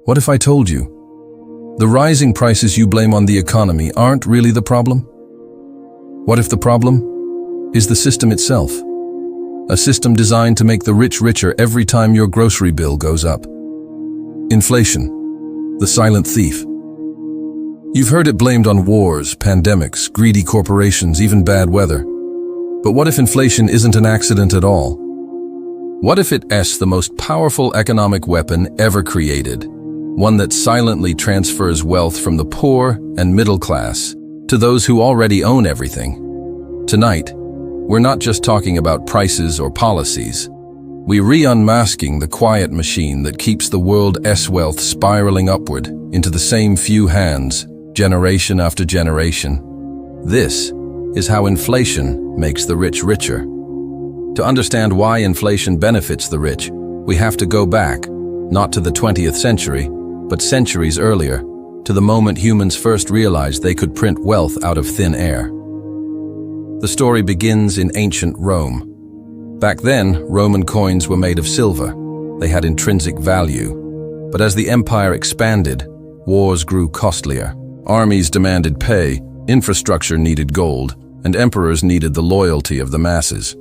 What if I told you the rising prices you blame on the economy aren't really the problem? What if the problem is the system itself? A system designed to make the rich richer every time your grocery bill goes up. Inflation, the silent thief. You've heard it blamed on wars, pandemics, greedy corporations, even bad weather. But what if inflation isn't an accident at all? What if it's the most powerful economic weapon ever created? One that silently transfers wealth from the poor and middle class to those who already own everything. Tonight, we're not just talking about prices or policies. We're unmasking the quiet machine that keeps the world's wealth spiraling upward into the same few hands, generation after generation. This is how inflation makes the rich richer. To understand why inflation benefits the rich, we have to go back, not to the 20th century, but centuries earlier, to the moment humans first realized they could print wealth out of thin air. The story begins in ancient Rome. Back then, Roman coins were made of silver. They had intrinsic value. But as the empire expanded, wars grew costlier. Armies demanded pay, infrastructure needed gold, and emperors needed the loyalty of the masses.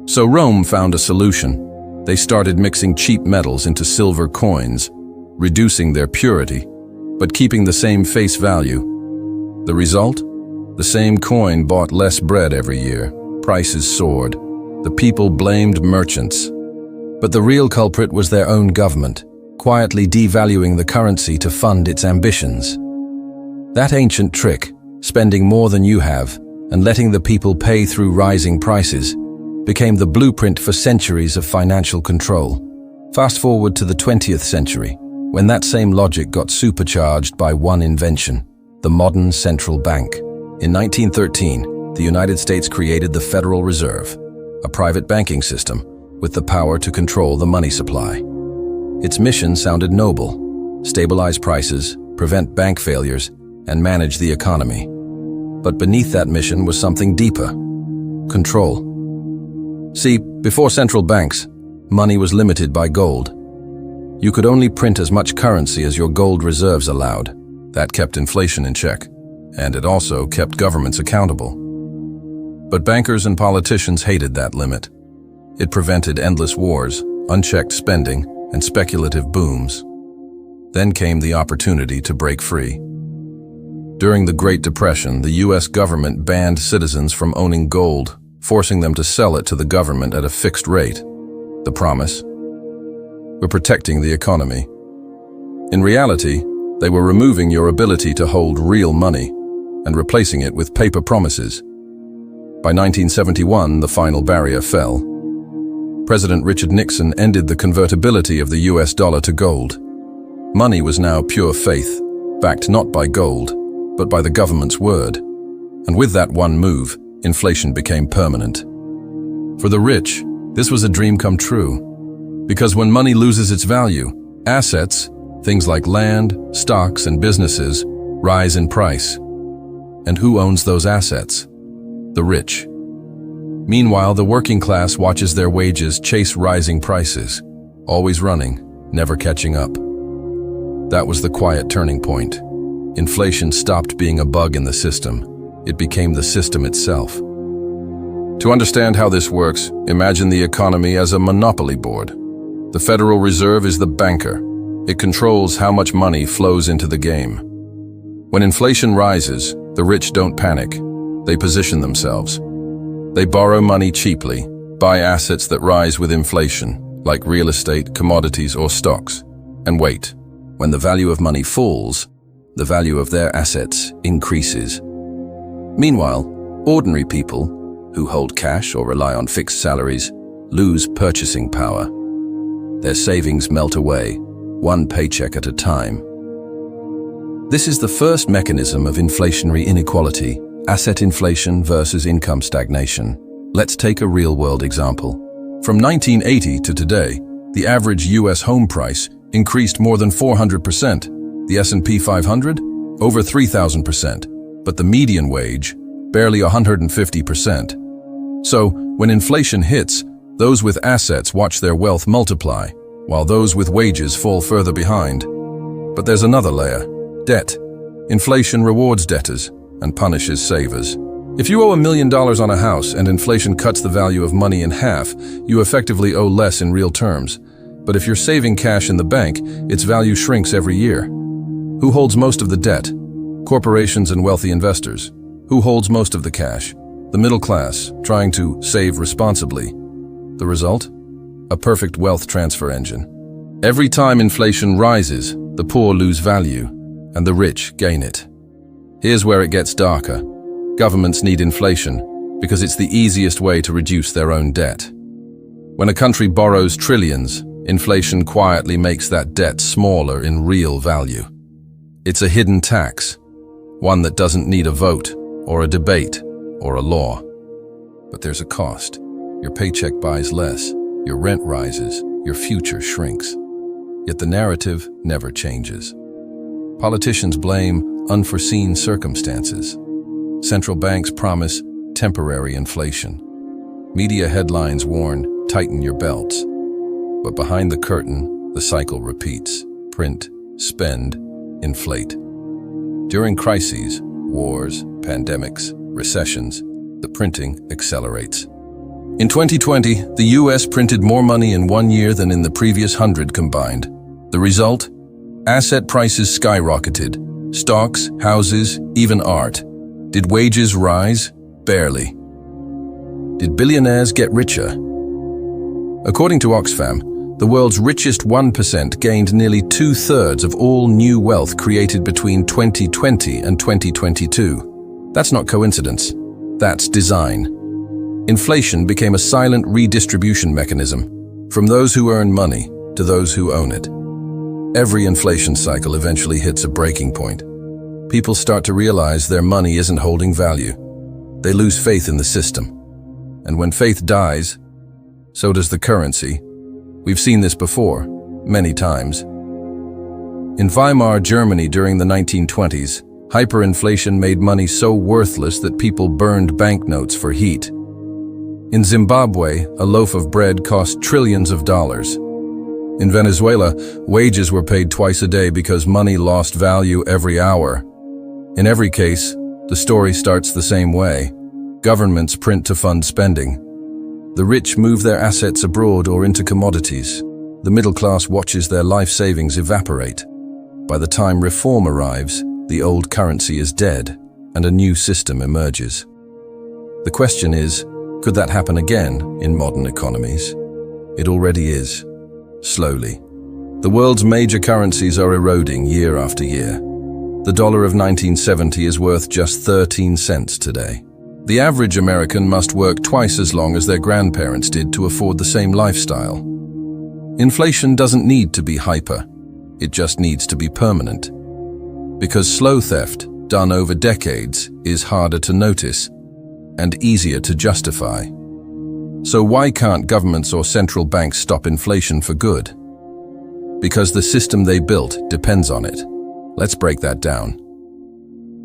So Rome found a solution. They started mixing cheap metals into silver coins, reducing their purity, but keeping the same face value. The result? The same coin bought less bread every year. Prices soared. The people blamed merchants. But the real culprit was their own government, quietly devaluing the currency to fund its ambitions. That ancient trick, spending more than you have and letting the people pay through rising prices, became the blueprint for centuries of financial control. Fast forward to the 20th century, when that same logic got supercharged by one invention, the modern central bank. In 1913, the United States created the Federal Reserve, a private banking system with the power to control the money supply. Its mission sounded noble: stabilize prices, prevent bank failures, and manage the economy. But beneath that mission was something deeper: control. See, before central banks, money was limited by gold. You could only print as much currency as your gold reserves allowed. That kept inflation in check. And it also kept governments accountable. But bankers and politicians hated that limit. It prevented endless wars, unchecked spending, and speculative booms. Then came the opportunity to break free. During the Great Depression, the US government banned citizens from owning gold, forcing them to sell it to the government at a fixed rate. The promise? We're protecting the economy. In reality, they were removing your ability to hold real money and replacing it with paper promises. By 1971, the final barrier fell. President Richard Nixon ended the convertibility of the US dollar to gold. Money was now pure faith, backed not by gold, but by the government's word. And with that one move, inflation became permanent. For the rich, this was a dream come true. Because when money loses its value, assets, things like land, stocks, and businesses, rise in price. And who owns those assets? The rich. Meanwhile, the working class watches their wages chase rising prices, always running, never catching up. That was the quiet turning point. Inflation stopped being a bug in the system. It became the system itself. To understand how this works, imagine the economy as a monopoly board. The Federal Reserve is the banker. It controls how much money flows into the game. When inflation rises, the rich don't panic. They position themselves. They borrow money cheaply, buy assets that rise with inflation, like real estate, commodities, or stocks, and wait. When the value of money falls, the value of their assets increases. Meanwhile, ordinary people, who hold cash or rely on fixed salaries, lose purchasing power. Their savings melt away, one paycheck at a time. This is the first mechanism of inflationary inequality, asset inflation versus income stagnation. Let's take a real-world example. From 1980 to today, the average US home price increased more than 400%, the S&P 500 over 3,000%, but the median wage barely 150%. So, when inflation hits, those with assets watch their wealth multiply, while those with wages fall further behind. But there's another layer: debt. Inflation rewards debtors and punishes savers. If you owe $1 million on a house and inflation cuts the value of money in half, you effectively owe less in real terms. But if you're saving cash in the bank, its value shrinks every year. Who holds most of the debt? Corporations and wealthy investors. Who holds most of the cash? The middle class, trying to save responsibly. The result? A perfect wealth transfer engine. Every time inflation rises, the poor lose value, and the rich gain it. Here's where it gets darker. Governments need inflation because it's the easiest way to reduce their own debt. When a country borrows trillions, inflation quietly makes that debt smaller in real value. It's a hidden tax, one that doesn't need a vote, or a debate, or a law. But there's a cost. Your paycheck buys less, your rent rises, your future shrinks. Yet the narrative never changes. Politicians blame unforeseen circumstances. Central banks promise temporary inflation. Media headlines warn, tighten your belts. But behind the curtain, the cycle repeats. Print, spend, inflate. During crises, wars, pandemics, recessions, the printing accelerates. In 2020, the US printed more money in 1 year than in the previous 100 combined. The result? Asset prices skyrocketed. Stocks, houses, even art. Did wages rise? Barely. Did billionaires get richer? According to Oxfam, the world's richest 1% gained nearly 2/3 of all new wealth created between 2020 and 2022. That's not coincidence. That's design. Inflation became a silent redistribution mechanism, from those who earn money to those who own it. Every inflation cycle eventually hits a breaking point. People start to realize their money isn't holding value. They lose faith in the system. And when faith dies, so does the currency. We've seen this before, many times. In Weimar Germany during the 1920s, hyperinflation made money so worthless that people burned banknotes for heat. In Zimbabwe, a loaf of bread cost trillions of dollars. In Venezuela, wages were paid twice a day because money lost value every hour. In every case, the story starts the same way. Governments print to fund spending. The rich move their assets abroad or into commodities. The middle class watches their life savings evaporate. By the time reform arrives, the old currency is dead and a new system emerges. The question is, could that happen again in modern economies? It already is, slowly. The world's major currencies are eroding year after year. The dollar of 1970 is worth just 13 cents today. The average American must work twice as long as their grandparents did to afford the same lifestyle. Inflation doesn't need to be hyper. It just needs to be permanent. Because slow theft, done over decades, is harder to notice and easier to justify. So why can't governments or central banks stop inflation for good? Because the system they built depends on it. Let's break that down.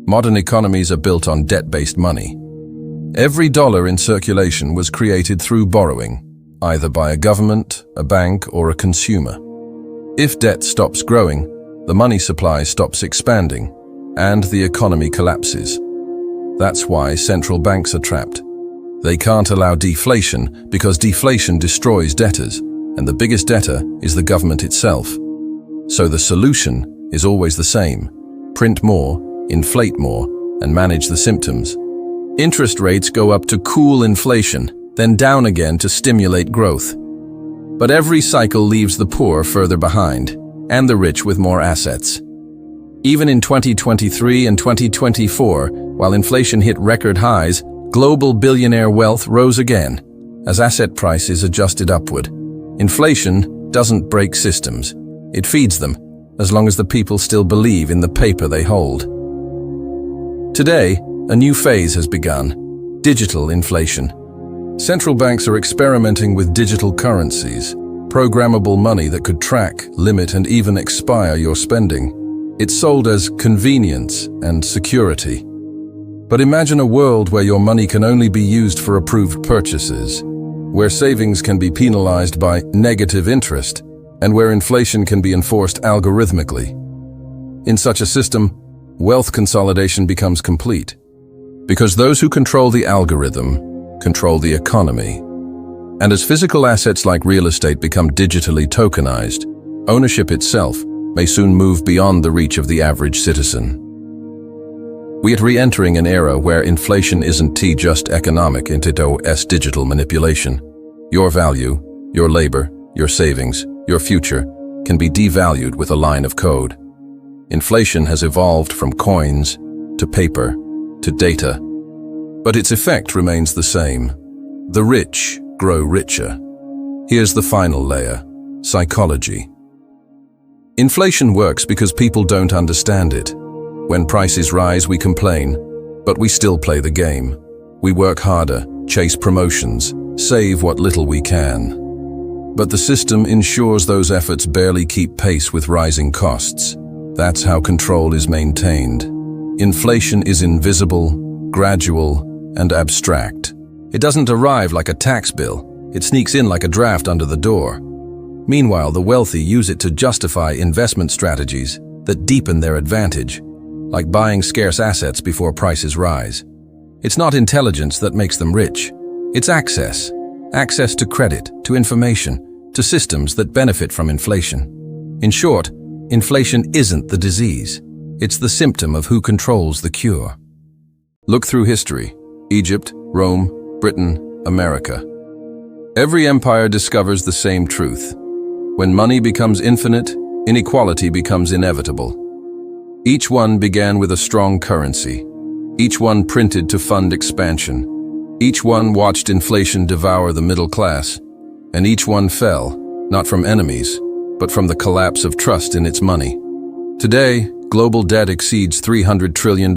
Modern economies are built on debt-based money. Every dollar in circulation was created through borrowing, either by a government, a bank, or a consumer. If debt stops growing, the money supply stops expanding, and the economy collapses. That's why central banks are trapped. They can't allow deflation because deflation destroys debtors, and the biggest debtor is the government itself. So the solution is always the same: print more, inflate more, and manage the symptoms. Interest rates go up to cool inflation, then down again to stimulate growth. But every cycle leaves the poor further behind, and the rich with more assets. Even in 2023 and 2024, while inflation hit record highs, global billionaire wealth rose again, as asset prices adjusted upward. Inflation doesn't break systems. It feeds them, as long as the people still believe in the paper they hold. Today, a new phase has begun: digital inflation. Central banks are experimenting with digital currencies, programmable money that could track, limit, and even expire your spending. It's sold as convenience and security. But imagine a world where your money can only be used for approved purchases, where savings can be penalized by negative interest, and where inflation can be enforced algorithmically. In such a system, wealth consolidation becomes complete, because those who control the algorithm control the economy. And as physical assets like real estate become digitally tokenized, ownership itself may soon move beyond the reach of the average citizen. We are re-entering an era where inflation isn't just economic, it's digital manipulation. Your value, your labor, your savings, your future can be devalued with a line of code. Inflation has evolved from coins to paper to data, but its effect remains the same. The rich grow richer. Here's the final layer: psychology. Inflation works because people don't understand it. When prices rise, we complain, but we still play the game. We work harder, chase promotions, save what little we can. But the system ensures those efforts barely keep pace with rising costs. That's how control is maintained. Inflation is invisible, gradual, and abstract. It doesn't arrive like a tax bill. It sneaks in like a draft under the door. Meanwhile, the wealthy use it to justify investment strategies that deepen their advantage, like buying scarce assets before prices rise. It's not intelligence that makes them rich. It's access. Access to credit, to information, to systems that benefit from inflation. In short, inflation isn't the disease. It's the symptom of who controls the cure. Look through history: Egypt, Rome, Britain, America. Every empire discovers the same truth. When money becomes infinite, inequality becomes inevitable. Each one began with a strong currency. Each one printed to fund expansion. Each one watched inflation devour the middle class. And each one fell, not from enemies, but from the collapse of trust in its money. Today, global debt exceeds $300 trillion.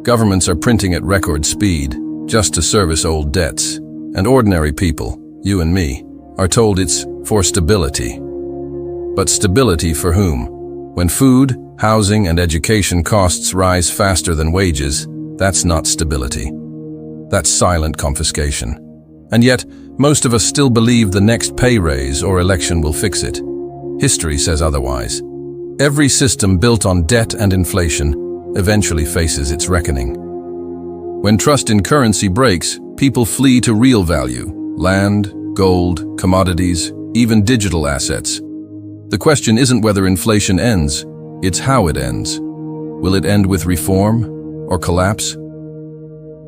Governments are printing at record speed just to service old debts. And ordinary people, you and me, are told it's for stability. But stability for whom? When food, housing, and education costs rise faster than wages, that's not stability. That's silent confiscation. And yet, most of us still believe the next pay raise or election will fix it. History says otherwise. Every system built on debt and inflation eventually faces its reckoning. When trust in currency breaks, people flee to real value: land, gold, commodities, even digital assets. The question isn't whether inflation ends, it's how it ends. Will it end with reform or collapse?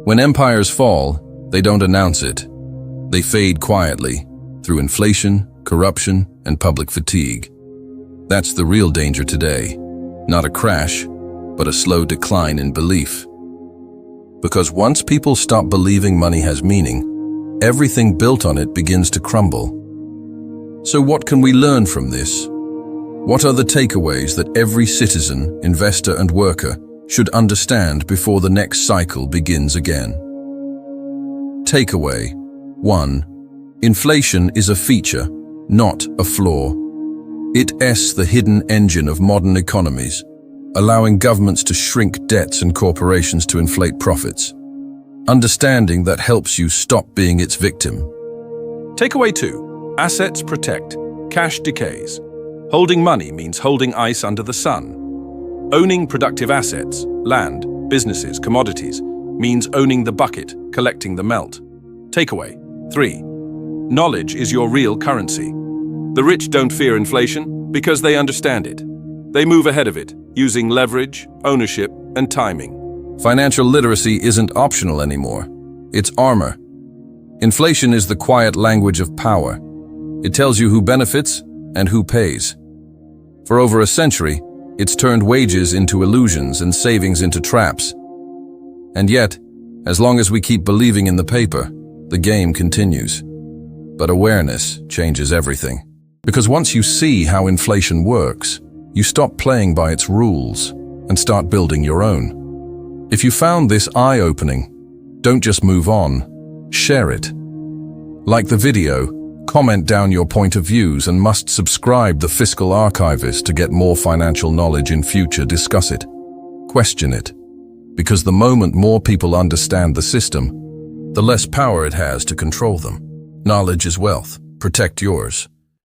When empires fall, they don't announce it. They fade quietly through inflation, corruption, and public fatigue. That's the real danger today. Not a crash, but a slow decline in belief. Because once people stop believing money has meaning, everything built on it begins to crumble. So what can we learn from this? What are the takeaways that every citizen, investor, and worker should understand before the next cycle begins again? Takeaway 1. Inflation is a feature, not a flaw. It's the hidden engine of modern economies, allowing governments to shrink debts and corporations to inflate profits. Understanding that helps you stop being its victim. Takeaway 2. Assets protect, cash decays. Holding money means holding ice under the sun. Owning productive assets, land, businesses, commodities, means owning the bucket, collecting the melt. Takeaway 3. Knowledge is your real currency. The rich don't fear inflation because they understand it. They move ahead of it, using leverage, ownership, and timing. Financial literacy isn't optional anymore. It's armor. Inflation is the quiet language of power. It tells you who benefits and who pays. For over a century, it's turned wages into illusions and savings into traps. And yet, as long as we keep believing in the paper, the game continues. But awareness changes everything. Because once you see how inflation works, you stop playing by its rules and start building your own. If you found this eye-opening, don't just move on, share it. Like the video, comment down your point of views, and must subscribe the Fiscal Archivist to get more financial knowledge in future. Discuss it. Question it. Because the moment more people understand the system, the less power it has to control them. Knowledge is wealth. Protect yours.